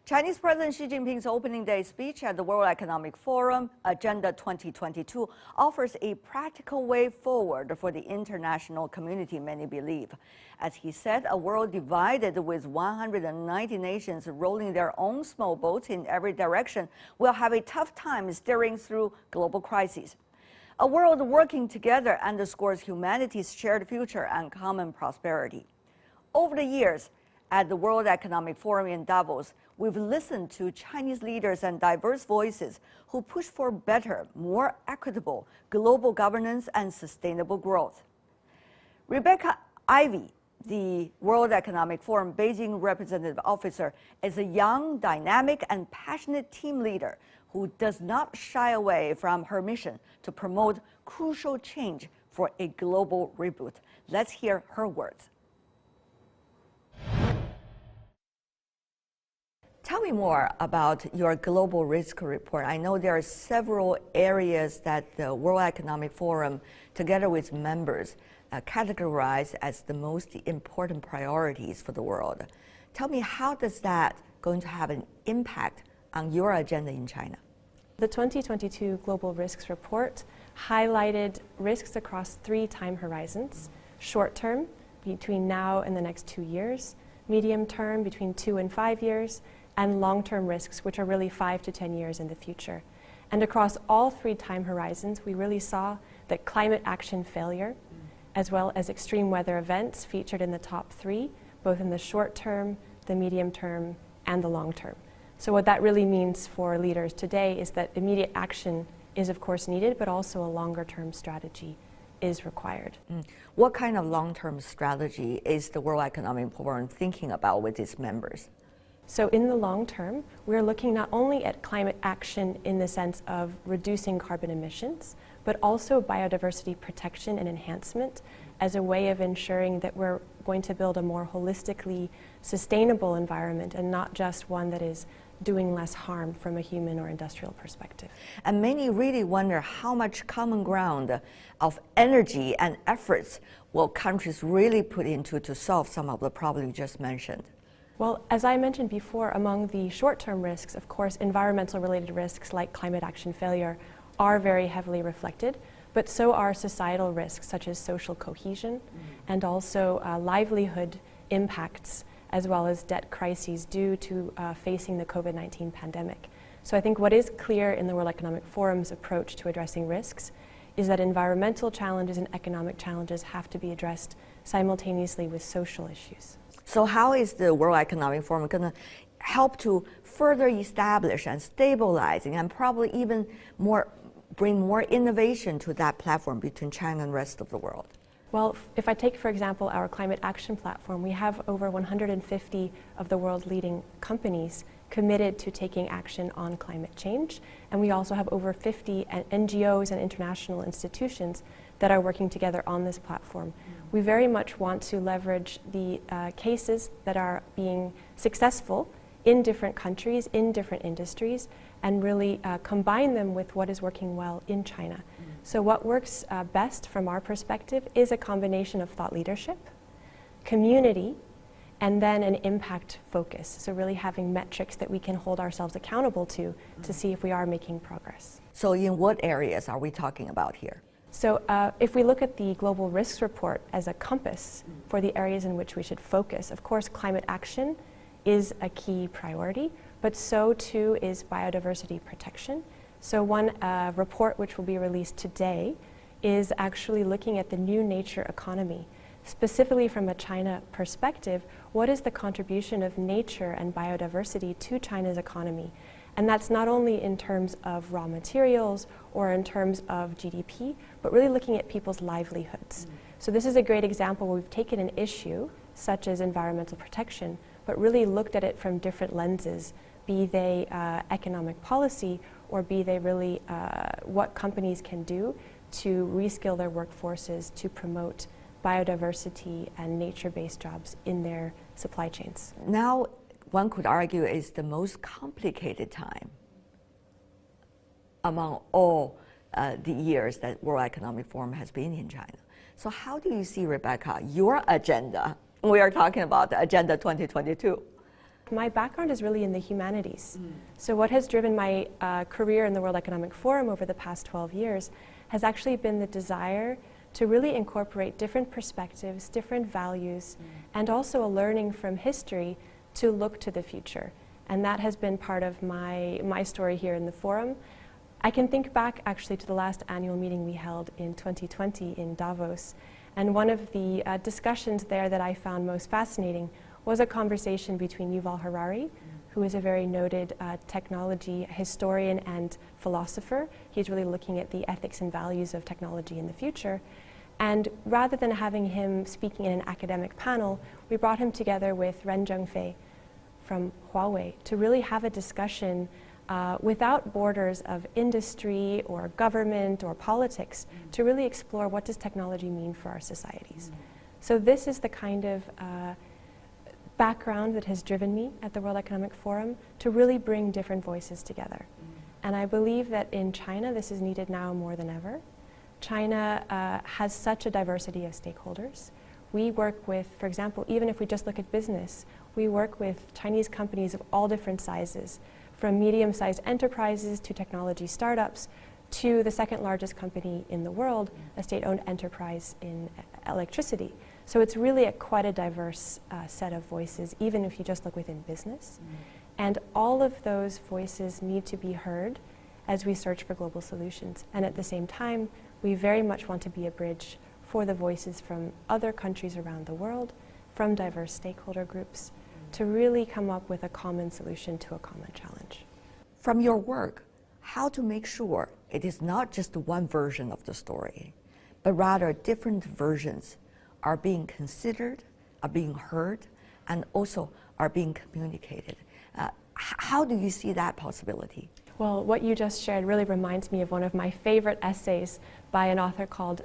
Chinese President Xi Jinping's opening day speech at the World Economic Forum, Agenda 2022, offers a practical way forward for the international community, many believe. As he said, a world divided with 190 nations rolling their own small boats in every direction will have a tough time steering through global crises. A world working together underscores humanity's shared future and common prosperity. Over the years, at the World Economic Forum in Davos, we've listened to Chinese leaders and diverse voices who push for better, more equitable global governance and sustainable growth. Ivey, the World Economic Forum Beijing Representative Officer, is a young, dynamic, and passionate team leader who does not shy away from her mission to promote crucial change for a global reboot. Let's hear her words. Tell me more about your global risk report. I know there are several areas that the World Economic Forum, together with members, categorize as the most important priorities for the world. Tell me, how does that going to have an impact on your agenda in China? The 2022 Global Risks Report highlighted risks across 3 time horizons: short term, between now and the next 2 years, medium term, between 2 and 5 years, and long-term risks, which are really 5 to 10 years in the future. And across all 3 time horizons, we really saw that climate action failure, as well as extreme weather events, featured in the top 3, both in the short term, the medium term, and the long term. So what that really means for leaders today is that immediate action is of course needed, but also a longer-term strategy is required. What kind of long-term strategy is the World Economic Forum thinking about with its members? So in the long term, we're looking not only at climate action in the sense of reducing carbon emissions, but also biodiversity protection and enhancement as a way of ensuring that we're going to build a more holistically sustainable environment and not just one that is doing less harm from a human or industrial perspective. And many really wonder how much common ground of energy and efforts will countries really put into to solve some of the problems you just mentioned. Well, as I mentioned before, among the short-term risks, of course, environmental-related risks like climate action failure are very heavily reflected, but so are societal risks such as social cohesion and also livelihood impacts, as well as debt crises due to facing the COVID-19 pandemic. So I think what is clear in the World Economic Forum's approach to addressing risks is that environmental challenges and economic challenges have to be addressed simultaneously with social issues. So how is the World Economic Forum going to help to further establish and stabilizing and probably even bring more innovation to that platform between China and the rest of the world? Well, if I take, for example, our climate action platform, we have over 150 of the world's leading companies committed to taking action on climate change. And we also have over 50 NGOs and international institutions that are working together on this platform. We very much want to leverage the cases that are being successful in different countries, in different industries, and really combine them with what is working well in China. So what works best from our perspective is a combination of thought leadership, community, and then an impact focus. So really having metrics that we can hold ourselves accountable to see if we are making progress. So in what areas are we talking about here? So if we look at the Global Risks Report as a compass for the areas in which we should focus, of course climate action is a key priority, but so too is biodiversity protection. So one report which will be released today is actually looking at the new nature economy. Specifically from a China perspective, what is the contribution of nature and biodiversity to China's economy? And that's not only in terms of raw materials or in terms of GDP, but really looking at people's livelihoods. So this is a great example where we've taken an issue such as environmental protection, but really looked at it from different lenses, be they economic policy or be they really what companies can do to reskill their workforces to promote biodiversity and nature-based jobs in their supply chains. Now, one could argue is the most complicated time among all the years that World Economic Forum has been in China. So how do you see, Rebecca, your agenda? We are talking about the Agenda 2022. My background is really in the humanities. So what has driven my career in the World Economic Forum over the past 12 years has actually been the desire to really incorporate different perspectives, different values, and also a learning from history to look to the future. And that has been part of my story here in the forum. I can think back actually to the last annual meeting we held in 2020 in Davos. And one of the discussions there that I found most fascinating was a conversation between Yuval Harari, who is a very noted technology historian and philosopher. He's really looking at the ethics and values of technology in the future. And rather than having him speaking in an academic panel, we brought him together with Ren Zhengfei from Huawei to really have a discussion without borders of industry or government or politics to really explore what does technology mean for our societies. So this is the kind of background that has driven me at the World Economic Forum to really bring different voices together. And I believe that in China this is needed now more than ever. China has such a diversity of stakeholders. We work with, for example, even if we just look at business, we work with Chinese companies of all different sizes, from medium-sized enterprises to technology startups to the second largest company in the world, a state-owned enterprise in electricity. So it's really quite a diverse set of voices, even if you just look within business. And all of those voices need to be heard as we search for global solutions. And at the same time, we very much want to be a bridge for the voices from other countries around the world, from diverse stakeholder groups, to really come up with a common solution to a common challenge. From your work, how to make sure it is not just one version of the story, but rather different versions are being considered, are being heard, and also are being communicated. How do you see that possibility? Well, what you just shared really reminds me of one of my favorite essays by an author called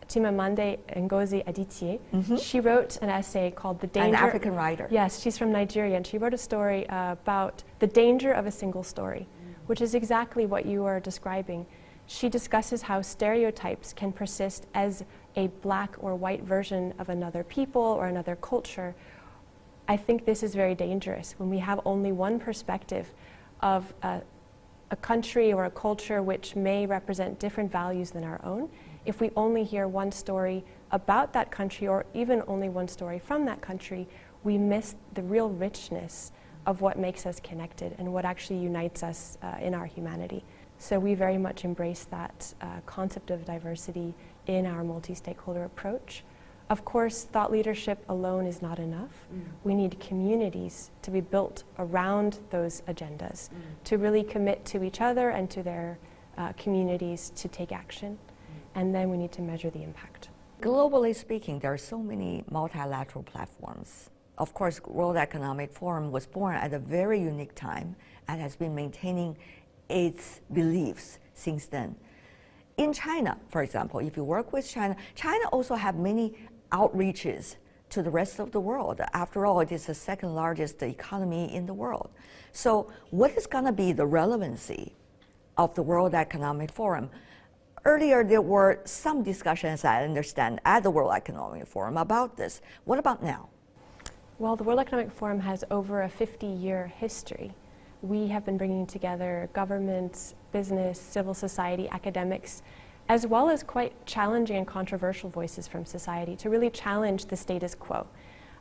Chimamanda Ngozi Adichie. She wrote an essay called The Danger... An African writer. Yes, she's from Nigeria, and she wrote a story about the danger of a single story, which is exactly what you are describing. She discusses how stereotypes can persist as a black or white version of another people or another culture. I think this is very dangerous when we have only one perspective of a country or a culture which may represent different values than our own. If we only hear one story about that country or even only one story from that country, we miss the real richness of what makes us connected and what actually unites us in our humanity. So we very much embrace that concept of diversity in our multi-stakeholder approach. Of course, thought leadership alone is not enough. We need communities to be built around those agendas, to really commit to each other and to their communities to take action. And then we need to measure the impact. Globally speaking, there are so many multilateral platforms. Of course, World Economic Forum was born at a very unique time and has been maintaining its beliefs since then. In China, for example, if you work with China, China also have many outreaches to the rest of the world. After all, it is the second largest economy in the world. So what is going to be the relevancy of the World Economic Forum? Earlier, there were some discussions, I understand, at the World Economic Forum about this. What about now? Well, the World Economic Forum has over a 50-year history. We have been bringing together governments, business, civil society, academics, as well as quite challenging and controversial voices from society to really challenge the status quo.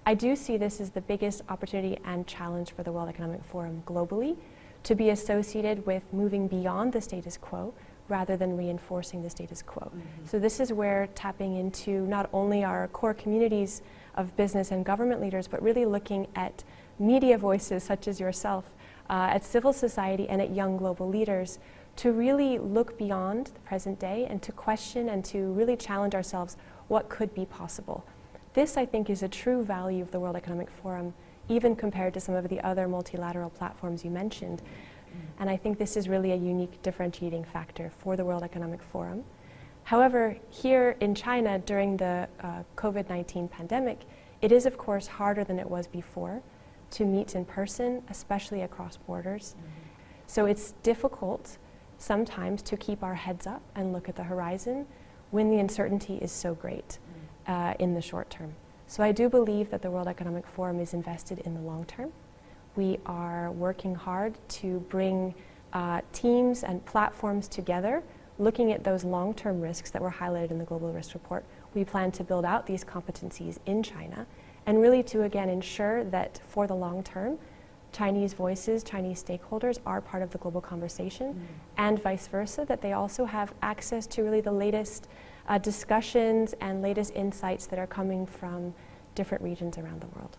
I do see this as the biggest opportunity and challenge for the World Economic Forum globally, to be associated with moving beyond the status quo rather than reinforcing the status quo. So this is where tapping into not only our core communities of business and government leaders, but really looking at media voices such as yourself, at civil society and at young global leaders to really look beyond the present day and to question and to really challenge ourselves what could be possible. This, I think, is a true value of the World Economic Forum, even compared to some of the other multilateral platforms you mentioned. And I think this is really a unique differentiating factor for the World Economic Forum. However, here in China during the COVID-19 pandemic, it is of course harder than it was before to meet in person, especially across borders. So it's difficult sometimes to keep our heads up and look at the horizon when the uncertainty is so great in the short term. So I do believe that the World Economic Forum is invested in the long term. We are working hard to bring teams and platforms together, looking at those long-term risks that were highlighted in the Global Risk Report. We plan to build out these competencies in China and really to, again, ensure that for the long term, Chinese voices, Chinese stakeholders are part of the global conversation, and vice versa, that they also have access to really the latest discussions and latest insights that are coming from different regions around the world.